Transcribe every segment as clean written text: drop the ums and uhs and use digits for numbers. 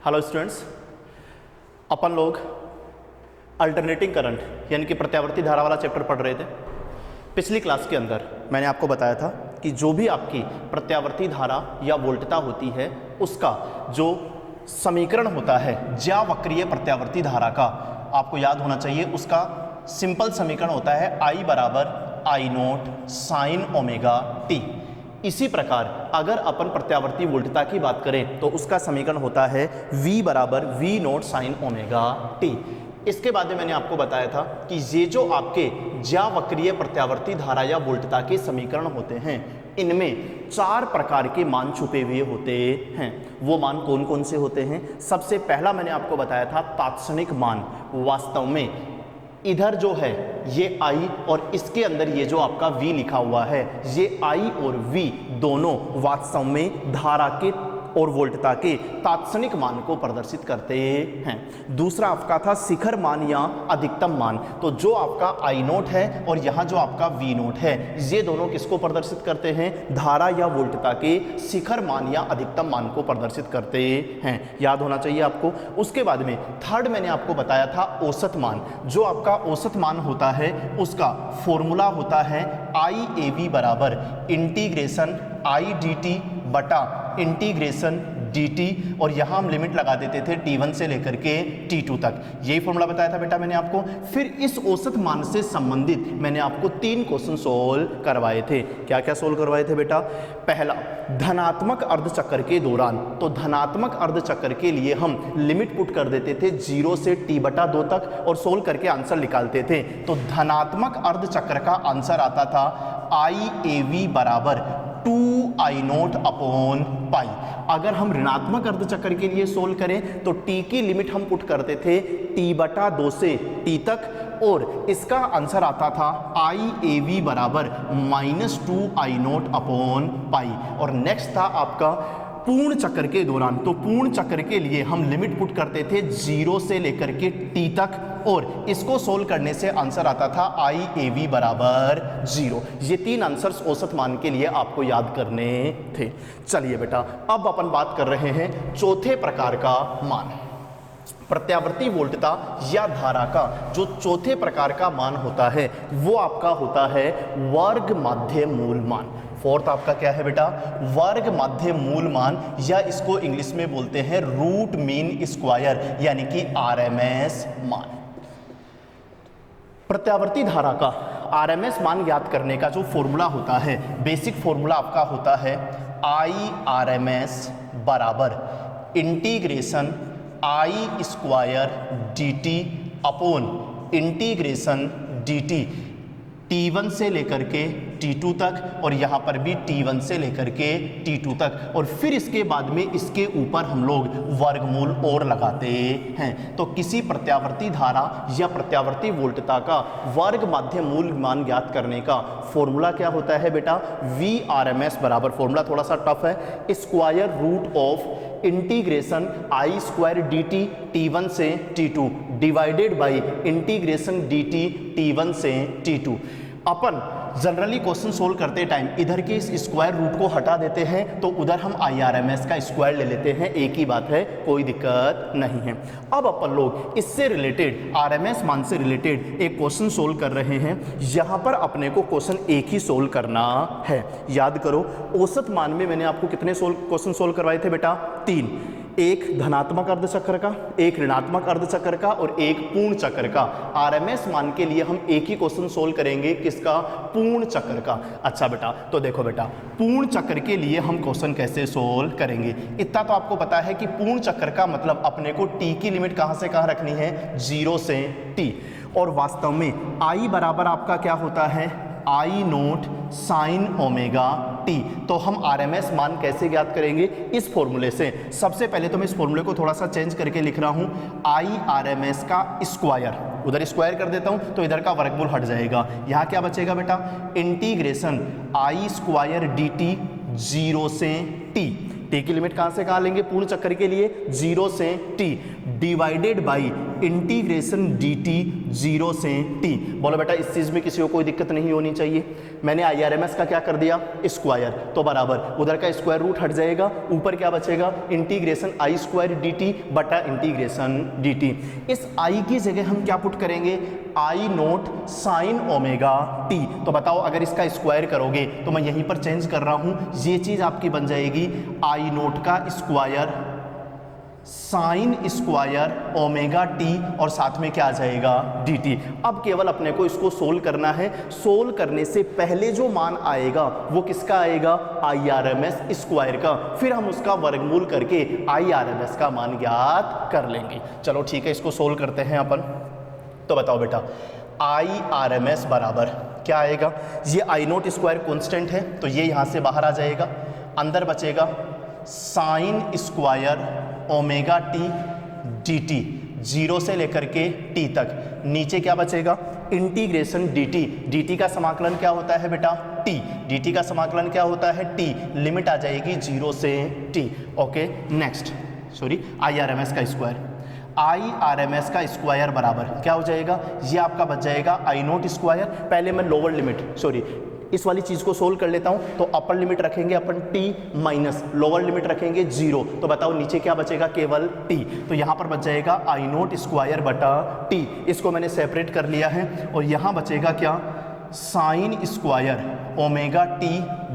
Hello students, अपन लोग alternating current यानी कि प्रत्यावर्ती धारा वाला चैप्टर पढ़ रहे थे। पिछली क्लास के अंदर मैंने आपको बताया था कि जो भी आपकी प्रत्यावर्ती धारा या वोल्टता होती है उसका जो समीकरण होता है ज्यावक्रीय प्रत्यावर्ती धारा का, आपको याद होना चाहिए, उसका सिंपल समीकरण होता है I बराबर I note sine omega T. इसी प्रकार अगर अपन प्रत्यावर्ती वोल्टता की बात करें तो उसका समीकरण होता है V बराबर V note sine omega T. इसके बाद में मैंने आपको बताया था कि ये जो आपके ज्यावक्रीय प्रत्यावर्ती धारा या वोल्टता के समीकरण होते हैं इनमें 4 प्रकार के मान छुपे हुए होते हैं। वो मान कौन कौन से होते हैं? सबसे पहला मैंने आपको बताया था तात्क्षणिक मान। वास्तव में इधर जो है ये I और इसके अंदर ये जो आपका V लिखा हुआ है, ये I और V दोनों वास्तव में धारा के और वोल्टता के तात्क्षणिक मान को प्रदर्शित करते हैं। दूसरा आपका था शिखर मान या अधिकतम मान। तो जो आपका I नोट है और यहाँ जो आपका V नोट है, ये दोनों किसको प्रदर्शित करते हैं? धारा या वोल्टता के शिखर मान या अधिकतम मान को प्रदर्शित करते हैं। याद होना चाहिए आपको। उसके बाद में थर्ड मैंने आपको बताया था औसत मान। जो आपका औसत मान होता है उसका फॉर्मूला होता है IAV बराबर इंटीग्रेशन IDT बटा इंटीग्रेशन dt, और यहाँ हम लिमिट लगा देते थे T1 से लेकर के T2 तक। यही फॉर्मूला बताया था बेटा मैंने आपको। फिर इस औसत मान से संबंधित मैंने आपको 3 क्वेश्चन सोल्व करवाए थे। क्या क्या सोल्व करवाए थे बेटा? पहला, धनात्मक अर्धचक्र के दौरान। तो धनात्मक अर्धचक्र के लिए हम लिमिट पुट कर देते थे 0 से T/2 तक और सोल्व करके आंसर निकालते थे। तो धनात्मक अर्धचक्र का आंसर आता था IAV बराबर 2I नोट अपॉन पाई। अगर हम ऋणात्मक अर्धचक्र के लिए सोल्व करें तो T की लिमिट हम पुट करते थे T/2 से T तक और इसका आंसर आता था IAV बराबर -2I नोट अपॉन पाई। और नेक्स्ट था आपका पूर्ण चक्र के दौरान। तो पूर्ण चक्र के लिए हम लिमिट पुट करते थे 0 से लेकर के T तक और इसको सोल्व करने से आंसर आता था IAV बराबर 0। ये 3 आंसर्स औसत मान के लिए आपको याद करने थे। चलिए बेटा, अब अपन बात कर रहे हैं चौथे प्रकार का मान। प्रत्यावर्ती वोल्टता या धारा का जो चौथे प्रकार का मान होता है वो आपका होता है वर्ग माध्य मूल मान। फोर्थ आपका क्या है बेटा? वर्ग माध्य मूल मान, या इसको इंग्लिश में बोलते हैं रूट मीन स्क्वायर यानी कि RMS मान। प्रत्यावर्ती धारा का RMS मान ज्ञात करने का जो फॉर्मूला होता है, बेसिक फॉर्मूला आपका होता है IRMS बराबर integration I square dt upon integration dt T1 से लेकर के T2 तक और यहाँ पर भी T1 से लेकर के T2 तक, और फिर इसके बाद में इसके ऊपर हम लोग वर्गमूल और लगाते हैं। तो किसी प्रत्यावर्ती धारा या प्रत्यावर्ती वोल्टता का वर्ग माध्य मूल मान ज्ञात करने का फॉर्मूला क्या होता है बेटा? VRMS बराबर, फॉर्मूला थोड़ा सा टफ है, square root of integration I square dt T1 से T2 divided by integration dt T1 से T2। अपन जनरली क्वेश्चन सोल्व करते टाइम इधर के इस स्क्वायर रूट को हटा देते हैं तो उधर हम IRMS का स्क्वायर ले लेते हैं। एक ही बात है, कोई दिक्कत नहीं है। अब अपन लोग इससे रिलेटेड RMS मान से रिलेटेड एक क्वेश्चन सोल्व कर रहे हैं। यहाँ पर अपने को क्वेश्चन एक ही सोल्व करना है। याद करो, औसत मान में मैंने आपको कितने क्वेश्चन सोल्व करवाए थे बेटा? 3। एक धनात्मक अर्धचक्र का, एक ऋणात्मक अर्धचक्र का और एक पूर्ण चक्र का। RMS मान के लिए हम एक ही क्वेश्चन सोल्व करेंगे, किसका? पूर्ण चक्र का। अच्छा बेटा, तो देखो बेटा, पूर्ण चक्र के लिए हम क्वेश्चन कैसे सोल्व करेंगे? इतना तो आपको पता है कि पूर्ण चक्र का मतलब अपने को T की लिमिट कहाँ से कहाँ रखनी है? 0 से T। और वास्तव में I बराबर आपका क्या होता है? I note sine omega T. तो हम RMS मान कैसे ज्ञात करेंगे? इस फॉर्मूले से। सबसे पहले तो मैं इस फॉर्मूले को थोड़ा सा चेंज करके लिख रहा हूं, IRMS का स्क्वायर, उधर स्क्वायर कर देता हूं तो इधर का वर्गमूल हट जाएगा। यहां क्या बचेगा बेटा? इंटीग्रेशन I स्क्वायर dt 0 से T। T की लिमिट कहां से कहां लेंगे? पूर्ण चक्कर के लिए 0 से T divided by integration dt 0 से t। बोलो बेटा इस चीज़ में किसी को कोई दिक्कत नहीं होनी चाहिए। मैंने IRMS का क्या कर दिया, स्क्वायर, तो बराबर उधर का स्क्वायर रूट हट जाएगा, ऊपर क्या बचेगा, इंटीग्रेशन आई स्क्वायर dt बटा इंटीग्रेशन dt। इस i की जगह हम क्या पुट करेंगे, आई नोट साइन ओमेगा t। तो बताओ अगर इसका स्क्वायर करोगे तो मैं यहीं पर चेंज कर रहा हूं, ये चीज आपकी बन जाएगी आई नोट का square sine square omega t और साथ में क्या आ जाएगा dt। अब केवल अपने को इसको सोल्व करना है। सोल्व करने से पहले जो मान आएगा वो किसका आएगा, IRMS स्क्वायर का, फिर हम उसका वर्गमूल करके IRMS का मान ज्ञात कर लेंगे। चलो ठीक है, इसको सोल्व करते हैं अपन। तो बताओ बेटा IRMS बराबर क्या आएगा, ये आई नोट स्क्वायर कॉन्स्टेंट है तो ये यहाँ से बाहर आ जाएगा, अंदर बचेगा sine square omega t dt 0 से लेकर के t तक, नीचे क्या बचेगा, इंटीग्रेशन dt का समाकलन क्या होता है बेटा t, dt का समाकलन क्या होता है t, लिमिट आ जाएगी 0 से t। Okay next, sorry IRMS का स्क्वायर, IRMS का स्क्वायर बराबर क्या हो जाएगा, ये आपका बच जाएगा आई नोट स्क्वायर। पहले मैं लोअर लिमिट, सॉरी इस वाली चीज़ को सोल्व कर लेता हूँ। तो अपर लिमिट रखेंगे अपन t माइनस लोअर लिमिट रखेंगे 0, तो बताओ नीचे क्या बचेगा, केवल t। तो यहाँ पर बच जाएगा आई नोट स्क्वायर बटा t, इसको मैंने सेपरेट कर लिया है। और यहाँ बचेगा क्या, sine square omega t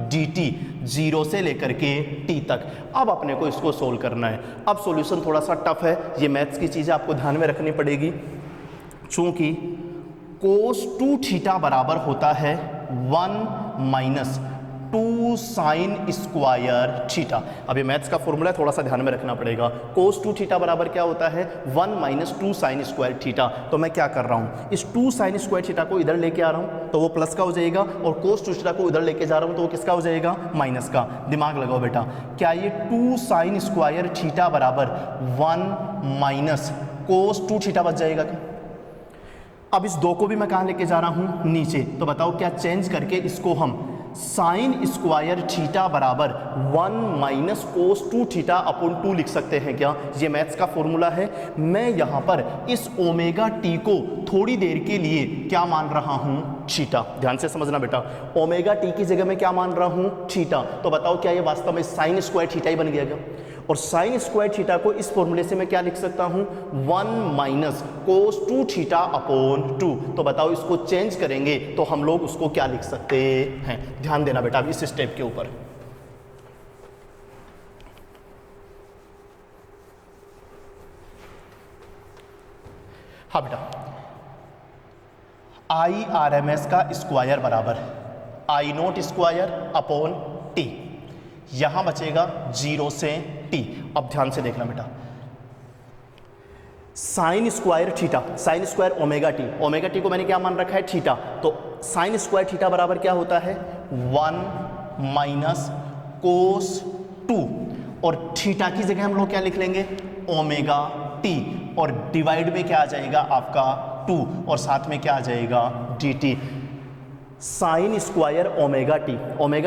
dt 0 से लेकर के t तक। अब अपने को इसको सोल्व करना है। अब सॉल्यूशन थोड़ा सा टफ है, ये मैथ्स की चीज़ें आपको ध्यान में रखनी पड़ेगी। चूंकि कोस 2 थीटा बराबर होता है 1 माइनस 2 साइन स्क्वायर थीटा। अभी मैथ्स का फॉर्मूला थोड़ा सा ध्यान में रखना पड़ेगा। कोस 2 थीटा बराबर क्या होता है, 1 माइनस 2 साइन स्क्वायर थीटा। तो मैं क्या कर रहा हूँ, इस 2 साइन स्क्वायर थीटा को इधर लेके आ रहा हूँ तो वो प्लस का हो जाएगा, और कोस 2 थीटा को इधर लेके जा रहा हूँ तो वो किसका हो जाएगा, माइनस का। दिमाग लगाओ बेटा, क्या ये 2 साइन स्क्वायर थीटा बराबर 1 माइनस कोस 2 थीटा बच जाएगा क्या। अब इस 2 को भी मैं कहाँ लेके जा रहा हूँ, नीचे। तो बताओ क्या चेंज करके इसको हम साइन स्क्वायर थीटा बराबर 1 माइनस कोस 2 थीटा अपॉन 2 लिख सकते हैं क्या। ये मैथ्स का फॉर्मूला है। मैं यहाँ पर इस ओमेगा टी को थोड़ी देर के लिए क्या मान रहा हूँ, थीटा। ध्यान से समझना बेटा, ओमेगा टी की जगह मैं क्या मान रहा हूँ, थीटा। तो बताओ क्या ये वास्तव में साइन स्क्वायर थीटा ही बन गया क्या। और साइन स्क्वायर थीटा को इस फॉर्मूले से मैं क्या लिख सकता हूँ, 1 माइनस कोस 2 थीटा अपॉन 2। तो बताओ इसको चेंज करेंगे तो हम लोग उसको क्या लिख सकते हैं। ध्यान देना बेटा इस स्टेप के ऊपर। हाँ बेटा, IRMS का स्क्वायर बराबर आई नोट स्क्वायर अपॉन टी, यहां बचेगा 0 से t। अब ध्यान से देखना बेटा, sine square theta, sine square omega T, omega T को मैंने क्या मान रखा है, थीटा। तो साइन स्क्वायर थीटा बराबर क्या होता है, 1 माइनस कोस 2, और थीटा की जगह हम लोग क्या लिख लेंगे, ओमेगा टी, और डिवाइड में क्या आ जाएगा आपका 2, और साथ में क्या आ जाएगा dt। Sine square omega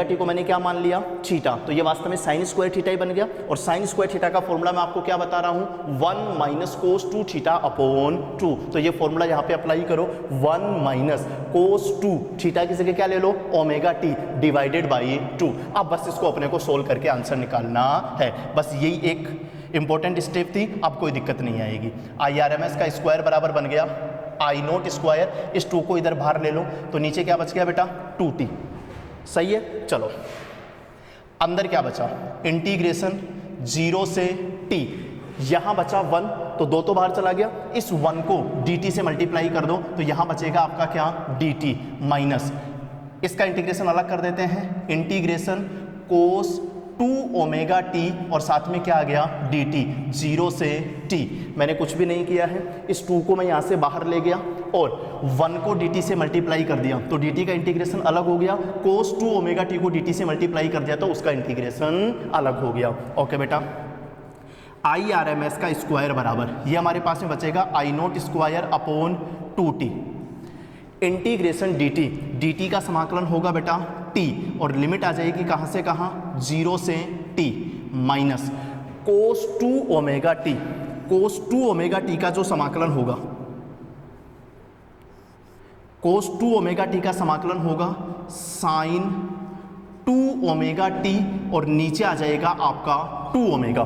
T को मैंने क्या मान लिया, थीटा। तो ये वास्तव में साइन स्क्वायर थीटा ही बन गया। और साइन स्क्वायर थीटा का फॉर्मूला मैं आपको क्या बता रहा हूँ, 1 माइनस कोस 2 थीटा अपॉन 2। तो ये फॉर्मूला यहाँ पे अप्लाई करो, 1 माइनस कोस 2 थीटा की जगह क्या ले लो, ओमेगा टी डिवाइडेड बाई 2। अब बस इसको अपने को सोल्व करके आंसर निकालना है। बस यही एक इंपॉर्टेंट स्टेप थी, अब कोई दिक्कत नहीं आएगी। IRMS का स्क्वायर बराबर बन गया आई नोट स्क्वायर, इस 2 को इधर बाहर ले लो तो नीचे क्या बच गया बेटा, 2t। सही है। चलो अंदर क्या बचा, इंटीग्रेशन 0 से t, यहां बचा 1 तो 2 तो बाहर चला गया, इस 1 को dt से मल्टीप्लाई कर दो तो यहां बचेगा आपका क्या, dt माइनस, इसका इंटीग्रेशन अलग कर देते हैं, इंटीग्रेशन कोस 2 ओमेगा टी, और साथ में क्या आ गया dt 0 से t। मैंने कुछ भी नहीं किया है, इस 2 को मैं यहाँ से बाहर ले गया और 1 को dt से मल्टीप्लाई कर दिया तो dt का इंटीग्रेशन अलग हो गया, कोस 2 ओमेगा टी को dt से मल्टीप्लाई कर दिया तो उसका इंटीग्रेशन अलग हो गया। ओके बेटा, IRMS का स्क्वायर बराबर ये हमारे पास में बचेगा I naught square upon 2t, integration dt का समाकलन होगा बेटा t, और लिमिट आ जाएगी कहाँ से कहाँ, 0 से t, minus cos 2 omega T, cos 2 omega T का जो समाकलन होगा, cos 2 ओमेगा टी का समाकलन होगा sin 2 ओमेगा टी और नीचे आ जाएगा आपका 2 ओमेगा।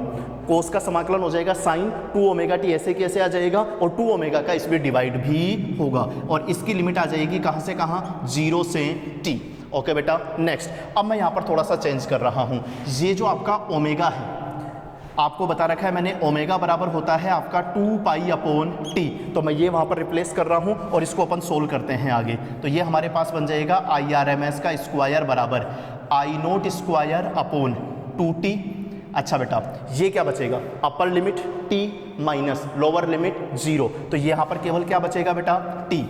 कोस का समाकलन हो जाएगा साइन 2 ओमेगा टी, ऐसे कैसे आ जाएगा, और 2 ओमेगा का इसमें डिवाइड भी होगा और इसकी लिमिट आ जाएगी कहाँ से कहाँ, 0 से t। ओके बेटा, नेक्स्ट अब मैं यहाँ पर थोड़ा सा चेंज कर रहा हूँ। ये जो आपका ओमेगा है, आपको बता रखा है मैंने, ओमेगा बराबर होता है आपका 2 पाई अपॉन टी, तो मैं ये वहाँ पर रिप्लेस कर रहा हूँ और इसको अपन सोल्व करते हैं आगे। तो ये हमारे पास बन जाएगा IRMS का स्क्वायर बराबर आई नोट स्क्वायर अपॉन 2t। अच्छा बेटा, ये क्या बचेगा, upper limit t minus lower limit 0, तो ये यहाँ पर केवल क्या बचेगा बेटा, t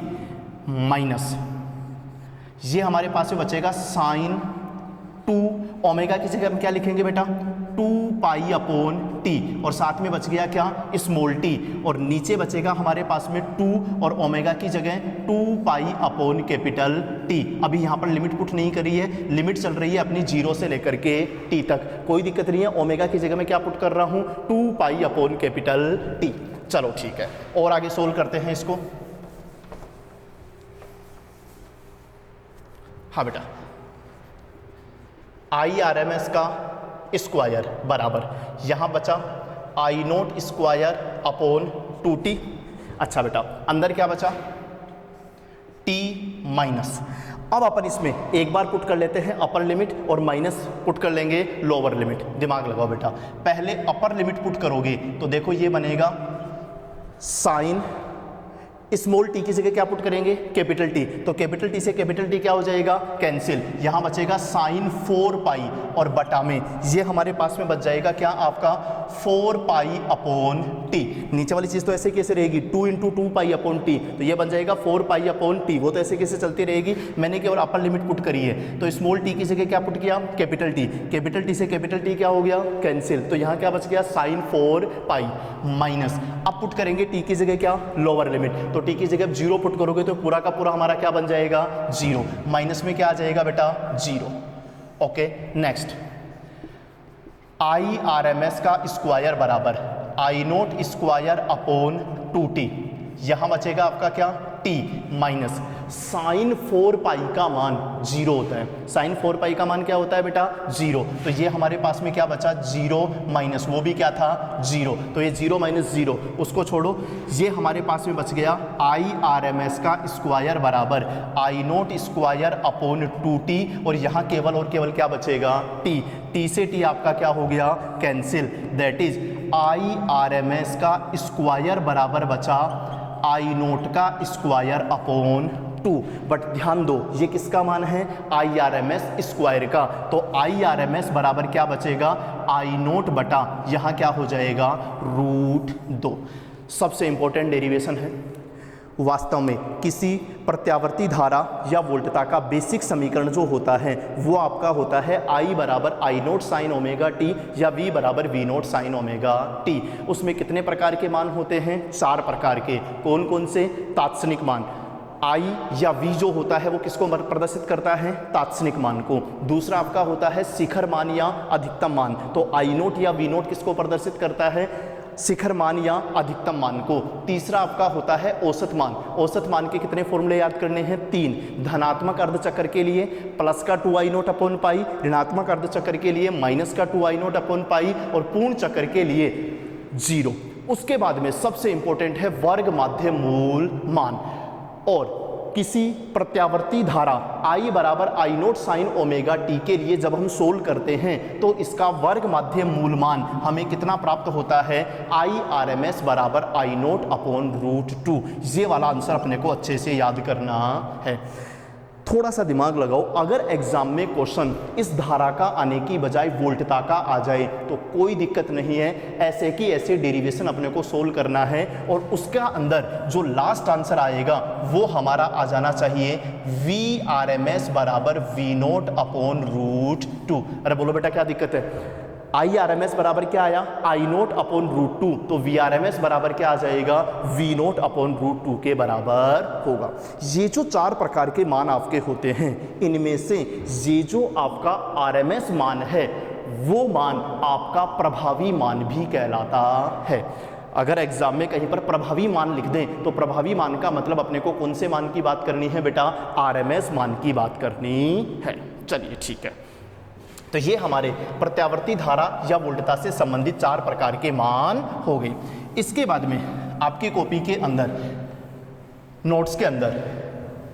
माइनस ये हमारे पास में बचेगा साइन 2 ओमेगा की जगह हम क्या लिखेंगे बेटा, 2 पाई अपॉन टी, और साथ में बच गया क्या, स्मॉल टी, और नीचे बचेगा हमारे पास में 2 और ओमेगा की जगह 2 पाई अपॉन कैपिटल टी। अभी यहाँ पर लिमिट पुट नहीं करी है, लिमिट चल रही है अपनी 0 से लेकर के टी तक, कोई दिक्कत नहीं है। ओमेगा की जगह मैं क्या पुट कर रहा हूँ, 2 पाई अपॉन कैपिटल टी। चलो ठीक है, और आगे सोल्व करते हैं इसको। हाँ बेटा, IRMS का स्क्वायर बराबर यहाँ बचा आई नोट स्क्वायर अपॉन 2t। अच्छा बेटा, अंदर क्या बचा, t माइनस। अब अपन इसमें एक बार पुट कर लेते हैं अपर लिमिट और माइनस पुट कर लेंगे लोअर लिमिट। दिमाग लगाओ बेटा, पहले अपर लिमिट पुट करोगे तो देखो ये बनेगा साइन स्मॉल टी की जगह क्या पुट करेंगे, कैपिटल टी, तो कैपिटल टी से कैपिटल टी क्या हो जाएगा, कैंसिल, यहाँ बचेगा साइन 4 पाई और बटा में ये हमारे पास में बच जाएगा क्या आपका 4 पाई अपॉन टी। नीचे वाली चीज़ तो ऐसे कैसे रहेगी, 2 इंटू 2 पाई अपॉन टी, तो ये बन जाएगा 4 पाई अपॉन टी, वो तो ऐसे कैसे चलती रहेगी। मैंने केवल अपर लिमिट पुट करी है, तो स्मॉल टी की जगह क्या पुट किया, कैपिटल टी, कैपिटल टी से कैपिटल टी क्या हो गया, कैंसिल, तो यहाँ क्या बच गया साइन 4 पाई माइनस। अब पुट करेंगे टी की जगह क्या, लोअर लिमिट, तो टी की जगह 0 पुट करोगे तो पूरा का पूरा हमारा क्या बन जाएगा, 0, माइनस में क्या आ जाएगा बेटा, 0। ओके, नेक्स्ट IRMS का स्क्वायर बराबर आई नोट स्क्वायर अपॉन 2t, यहाँ बचेगा आपका क्या, t माइनस साइन 4 पाई का मान 0 होता है। साइन 4 पाई का मान क्या होता है बेटा, 0, तो ये हमारे पास में क्या बचा, 0 माइनस वो भी क्या था, 0, तो ये 0 माइनस 0 उसको छोड़ो, ये हमारे पास में बच गया IRMS का स्क्वायर बराबर आई नोट स्क्वायर अपॉन 2t, और यहाँ केवल और केवल क्या बचेगा, t, t से t आपका क्या हो गया, कैंसिल, दैट इज IRMS का स्क्वायर बराबर बचा आई नोट का स्क्वायर अपॉन 2। बट ध्यान दो ये किसका मान है, IRMS स्क्वायर का, तो IRMS बराबर क्या बचेगा, आई नोट बटा यहाँ क्या हो जाएगा, √2। सबसे इंपॉर्टेंट डेरिवेशन है। वास्तव में किसी प्रत्यावर्ती धारा या वोल्टता का बेसिक समीकरण जो होता है वो आपका होता है I बराबर आई नोट साइन ओमेगा टी या V बराबर V note sine omega T. उसमें कितने प्रकार के मान होते हैं, 4 प्रकार के। कौन कौन से, तात्क्षणिक मान, I या V जो होता है वो किसको प्रदर्शित करता है, तात्क्षणिक मान को। दूसरा आपका होता है शिखर मान या अधिकतम मान, तो I नोट या V नोट किसको प्रदर्शित करता है, शिखर मान या अधिकतम मान को। तीसरा आपका होता है औसत मान। औसत मान के कितने फॉर्मूले याद करने हैं, 3। धनात्मक अर्धचक्र के लिए प्लस का 2i नोट अपॉन पाई, ऋणात्मक अर्धचक्र के लिए माइनस का 2i नोट अपॉन पाई, और पूर्ण चक्र के लिए 0। उसके बाद में सबसे इंपॉर्टेंट है वर्ग माध्य मूल मान। और किसी प्रत्यावर्ती धारा I बराबर आई नोट साइन ओमेगा टी के लिए जब हम सोल्व करते हैं तो इसका वर्ग माध्य मूल मान हमें कितना प्राप्त होता है, IRMS बराबर आई नोट अपॉन √2। ये वाला आंसर अपने को अच्छे से याद करना है। थोड़ा सा दिमाग लगाओ, अगर एग्जाम में क्वेश्चन इस धारा का आने की बजाय वोल्टता का आ जाए तो कोई दिक्कत नहीं है, ऐसे की ऐसे डेरिवेशन अपने को सोल्व करना है और उसका अंदर जो लास्ट आंसर आएगा वो हमारा आ जाना चाहिए VRMS बराबर V नोट अपॉन √2। अरे बोलो बेटा क्या दिक्कत है, IRMS बराबर क्या आया, आई नोट अपॉन √2, तो VRMS बराबर क्या आ जाएगा, V नोट अपॉन √2 के बराबर होगा। ये जो 4 प्रकार के मान आपके होते हैं इनमें से ये जो आपका RMS मान है वो मान आपका प्रभावी मान भी कहलाता है। अगर एग्जाम में कहीं पर प्रभावी मान लिख दें तो प्रभावी मान का मतलब अपने को कौन से मान की बात करनी है बेटा, आरएमएस मान की बात करनी है। चलिए ठीक है, तो ये हमारे प्रत्यावर्ती धारा या वोल्टता से संबंधित 4 प्रकार के मान हो गए। इसके बाद में आपकी कॉपी के अंदर नोट्स के अंदर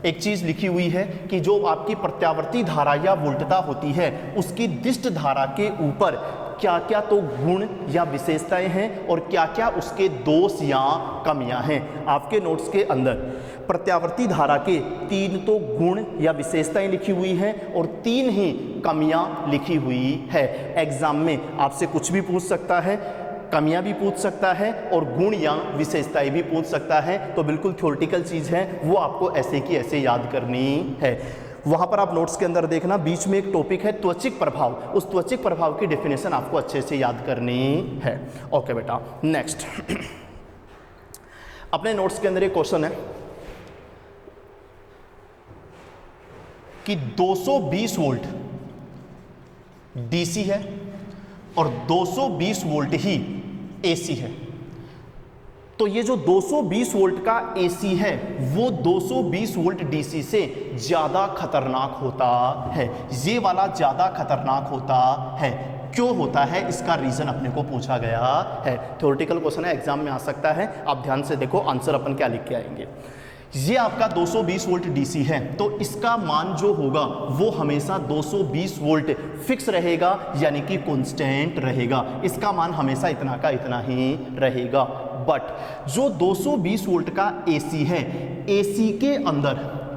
एक चीज लिखी हुई है कि जो आपकी प्रत्यावर्ती धारा या वोल्टता होती है उसकी दिष्ट धारा के ऊपर क्या क्या तो गुण या विशेषताएं हैं और क्या क्या उसके दोष या कमियां हैं। आपके नोट्स के अंदर प्रत्यावर्ती धारा के 3 तो गुण या विशेषताएं लिखी हुई हैं और 3 ही कमियां लिखी हुई है। एग्जाम में आपसे कुछ भी पूछ सकता है, कमियां भी पूछ सकता है और गुण या विशेषताएं भी पूछ सकता है, तो बिल्कुल थ्योरेटिकल चीज़ है, वो आपको ऐसे की ऐसे याद करनी है। वहाँ पर आप नोट्स के अंदर देखना, बीच में एक टॉपिक है त्वचिक प्रभाव, उस त्वचिक प्रभाव की डेफिनेशन आपको अच्छे से याद करनी है। ओके बेटा, नेक्स्ट अपने नोट्स के अंदर एक क्वेश्चन है कि 220 वोल्ट डीसी है और 220 वोल्ट ही एसी है। तो ये जो 220 वोल्ट का एसी है वो 220 वोल्ट डीसी से ज़्यादा खतरनाक होता है। ये वाला ज़्यादा खतरनाक होता है, क्यों होता है इसका रीज़न अपने को पूछा गया है। थ्योरेटिकल क्वेश्चन है, एग्जाम में आ सकता है, आप ध्यान से देखो आंसर अपन क्या लिख के आएंगे। ये आपका 220 वोल्ट डीसी है तो इसका मान जो होगा वो हमेशा 220 वोल्ट फिक्स रहेगा, यानी कि कांस्टेंट रहेगा। इसका मान हमेशा इतना का इतना ही रहेगा। बट जो 220 वोल्ट का एसी है, एसी के अंदर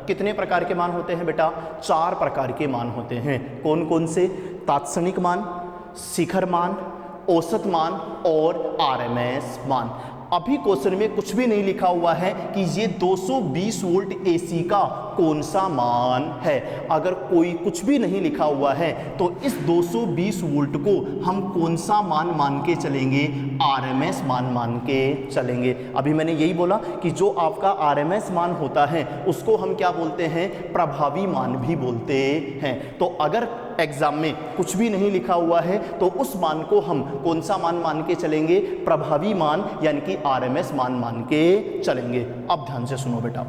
कितने प्रकार के मान होते हैं बेटा? 4 प्रकार के मान होते हैं। कौन कौन से? तात्क्षणिक मान, शिखर मान, औसत मान और आरएमएस मान। अभी क्वेश्चन में कुछ भी नहीं लिखा हुआ है कि ये 220 वोल्ट एसी का कौन सा मान है। अगर कोई कुछ भी नहीं लिखा हुआ है तो इस 220 वोल्ट को हम कौन सा मान मान के चलेंगे? आरएमएस मान मान के चलेंगे। अभी मैंने यही बोला कि जो आपका आरएमएस मान होता है उसको हम क्या बोलते हैं? प्रभावी मान भी बोलते हैं। तो अगर एग्जाम में कुछ भी नहीं लिखा हुआ है तो उस मान को हम कौन सा मान मान के चलेंगे? प्रभावी मान, यानी कि आरएमएस मान मान के चलेंगे। अब ध्यान से सुनो बेटा,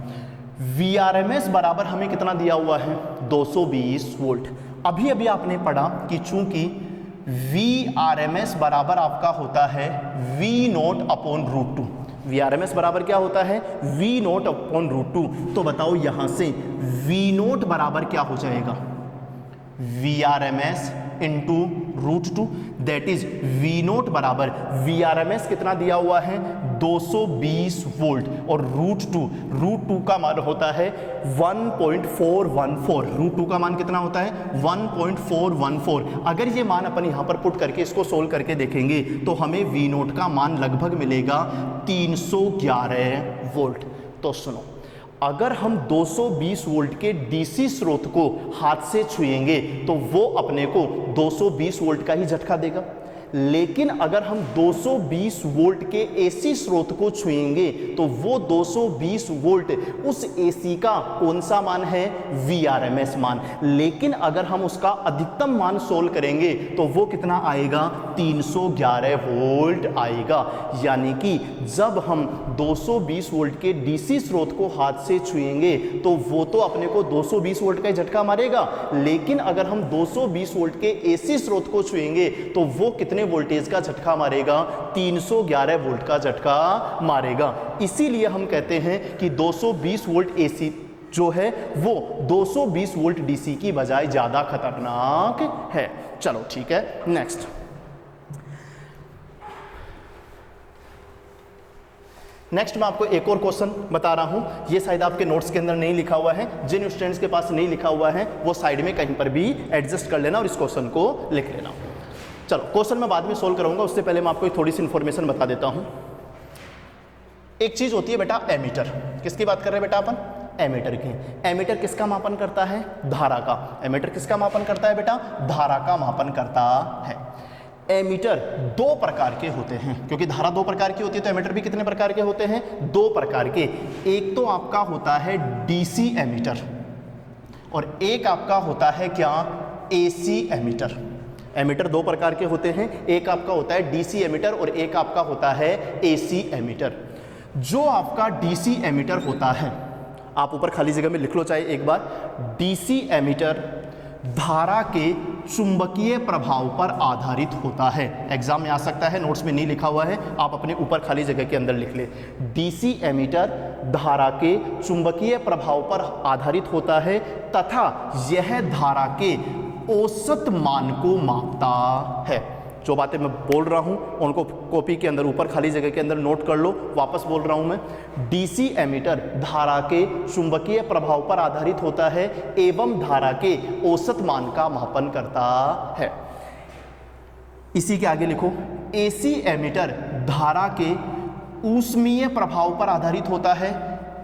वीआरएमएस बराबर हमें कितना दिया हुआ है? 220 वोल्ट। अभी अभी आपने पढ़ा कि चूंकि वीआरएमएस बराबर आपका होता है V0/√2। वीआरएमएस बराबर क्या होता है? V0/√2। तो बताओ यहां से V0 बराबर क्या हो जाएगा? VRMS into √2, that is V0 बराबर VRMS कितना दिया हुआ है? 220 वोल्ट और √2 का मान होता है 1.414। √2 का मान कितना होता है? 1.414। अगर ये मान अपन यहाँ पर पुट करके इसको सोल्व करके देखेंगे तो हमें V0 का मान लगभग मिलेगा 311 वोल्ट। तो सुनो, अगर हम 220 वोल्ट के डीसी स्रोत को हाथ से छुएंगे तो वो अपने को 220 वोल्ट का ही झटका देगा, लेकिन अगर हम 220 वोल्ट के एसी स्रोत को छुएंगे तो वो 220 वोल्ट उस एसी का कौन सा मान है? वीआरएमएस मान। लेकिन अगर हम उसका अधिकतम मान सोल्व करेंगे तो वो कितना आएगा? 311 वोल्ट आएगा। यानी कि जब हम 220 वोल्ट के डीसी स्रोत को हाथ से छुएंगे तो वो तो अपने को 220 वोल्ट का झटका मारेगा, लेकिन अगर हम 220 वोल्ट के एसी स्रोत को छुएंगे तो वो कितने वोल्टेज का झटका मारेगा? 311 वोल्ट का झटका मारेगा। इसीलिए हम कहते हैं कि 220 वोल्ट एसी जो है वो 220 वोल्ट डीसी की बजाय ज्यादा खतरनाक है। चलो ठीक है, नेक्स्ट मैं आपको एक और क्वेश्चन बता रहा हूं। ये शायद आपके नोट्स के अंदर नहीं लिखा हुआ है। जिन स्टूडेंट्स के पास नहीं लिखा हुआ है वो साइड में कहीं पर भी एडजस्ट कर लेना और इस क्वेश्चन को लिख लेना। चलो, क्वेश्चन मैं बाद में सोल्व करूंगा, उससे पहले मैं आपको थोड़ी सी इंफॉर्मेशन बता देता हूं। एक चीज होती है बेटा एमीटर। किसकी बात कर रहे हैं बेटा अपन? एमीटर की। एमीटर किसका मापन करता है? धारा का। एमीटर किसका मापन करता है बेटा? धारा का मापन करता है। एमीटर 2 प्रकार के होते हैं, क्योंकि धारा 2 प्रकार की होती है तो एमीटर भी कितने प्रकार के होते हैं? 2 प्रकार के। एक तो आपका होता है डीसी एमीटर और एक आपका होता है क्या? AC ammeter. एमीटर दो प्रकार के होते हैं, एक आपका होता है डीसी एमीटर और एक आपका होता है एसी एमीटर। जो आपका डीसी एमीटर होता है, आप ऊपर खाली जगह में लिख लो चाहे एक बार, डीसी एमीटर धारा के चुंबकीय प्रभाव पर आधारित होता है। एग्जाम में आ सकता है, नोट्स में नहीं लिखा हुआ है, आप अपने ऊपर खाली जगह के अंदर लिख ले। डीसी एमीटर धारा के चुंबकीय प्रभाव पर आधारित होता है तथा यह धारा के औसत मान को मापता है। जो बातें मैं बोल रहा हूं उनको कॉपी के अंदर ऊपर खाली जगह के अंदर नोट कर लो। वापस बोल रहा हूं मैं, डीसी एमीटर धारा के चुंबकीय प्रभाव पर आधारित होता है एवं धारा के औसत मान का मापन करता है। इसी के आगे लिखो, एसी एमीटर धारा के ऊष्मीय प्रभाव पर आधारित होता है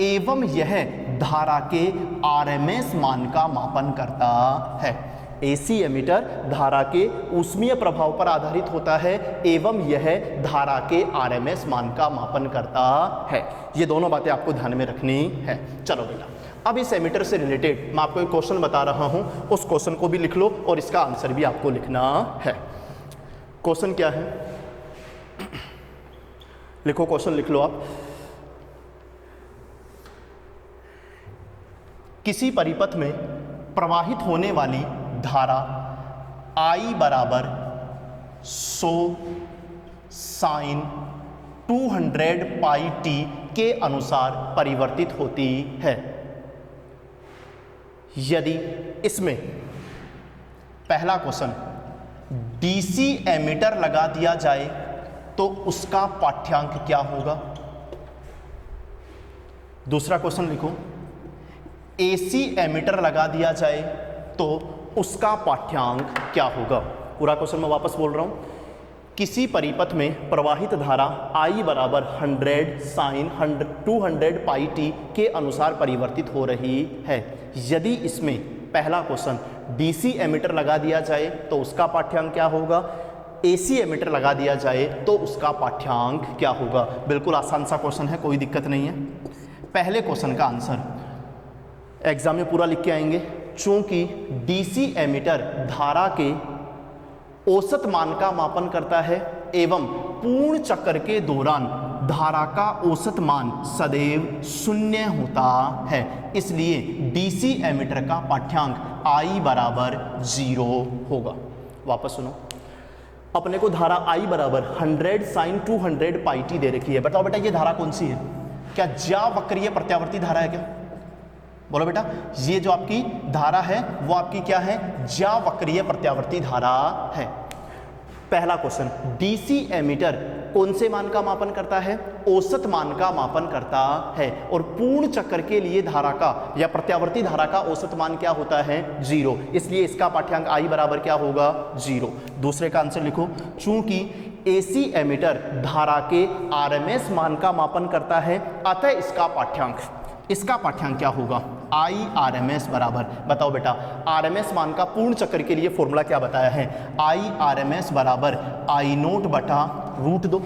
एवं यह धारा के आरएमएस मान का मापन करता है। एसी एमीटर धारा के ऊष्मीय प्रभाव पर आधारित होता है एवं यह धारा के आरएमएस मान का मापन करता है। ये दोनों बातें आपको ध्यान में रखनी है। चलो बेटा, अब इस एमीटर से रिलेटेड मैं आपको एक क्वेश्चन बता रहा हूं, उस क्वेश्चन को भी लिख लो और इसका आंसर भी आपको लिखना है। क्वेश्चन क्या है, लिखो, क्वेश्चन लिख लो आप। किसी परिपथ में प्रवाहित होने वाली धारा I बराबर 100 साइन 200 पाई टी के अनुसार परिवर्तित होती है। यदि इसमें पहला क्वेश्चन डीसी एमीटर लगा दिया जाए तो उसका पाठ्यांक क्या होगा। दूसरा क्वेश्चन लिखो, एसी एमीटर लगा दिया जाए तो उसका पाठ्यांक क्या होगा। पूरा क्वेश्चन मैं वापस बोल रहा हूं, किसी परिपथ में प्रवाहित धारा I बराबर 100 साइन 200 पाई टी के अनुसार परिवर्तित हो रही है। यदि इसमें पहला क्वेश्चन डीसी एमीटर लगा दिया जाए तो उसका पाठ्यांक क्या होगा, एसी एमीटर लगा दिया जाए तो उसका पाठ्यांक क्या होगा। बिल्कुल आसान सा क्वेश्चन है, कोई दिक्कत नहीं है। पहले क्वेश्चन का आंसर एग्जाम में पूरा लिख के आएंगे। चूंकि डीसी एमीटर धारा के औसत मान का मापन करता है एवं पूर्ण चक्र के दौरान धारा का औसत मान सदैव 0 होता है, इसलिए डीसी एमीटर का पाठ्यांक I बराबर 0 होगा। वापस सुनो, अपने को धारा I बराबर 100 साइन 200 पाई टी दे रखी है। बताओ बेटा ये धारा कौन सी है, क्या ज्यावक्रीय प्रत्यावर्ती धारा है क्या? बोलो बेटा, ये जो आपकी धारा है वो आपकी क्या है, ज्यावक्रीय प्रत्यावर्ती धारा है। पहला क्वेश्चन, डीसी एमीटर कौन से मान का मापन करता है, औसत मान का मापन करता है और पूर्ण चक्र के लिए धारा का या प्रत्यावर्ती धारा का औसत मान क्या होता है, 0, इसलिए इसका पाठ्यांक I बराबर क्या होगा, 0। दूसरे का आंसर लिखो, चूंकि एसी एमीटर धारा के आरएमएस मान का मापन करता है अतः इसका पाठ्यांक क्या होगा, I RMS बराबर, बताओ बेटा RMS मान का पूर्ण चक्र के लिए फॉर्मूला क्या बताया है, I RMS बराबर I0 बटा √2।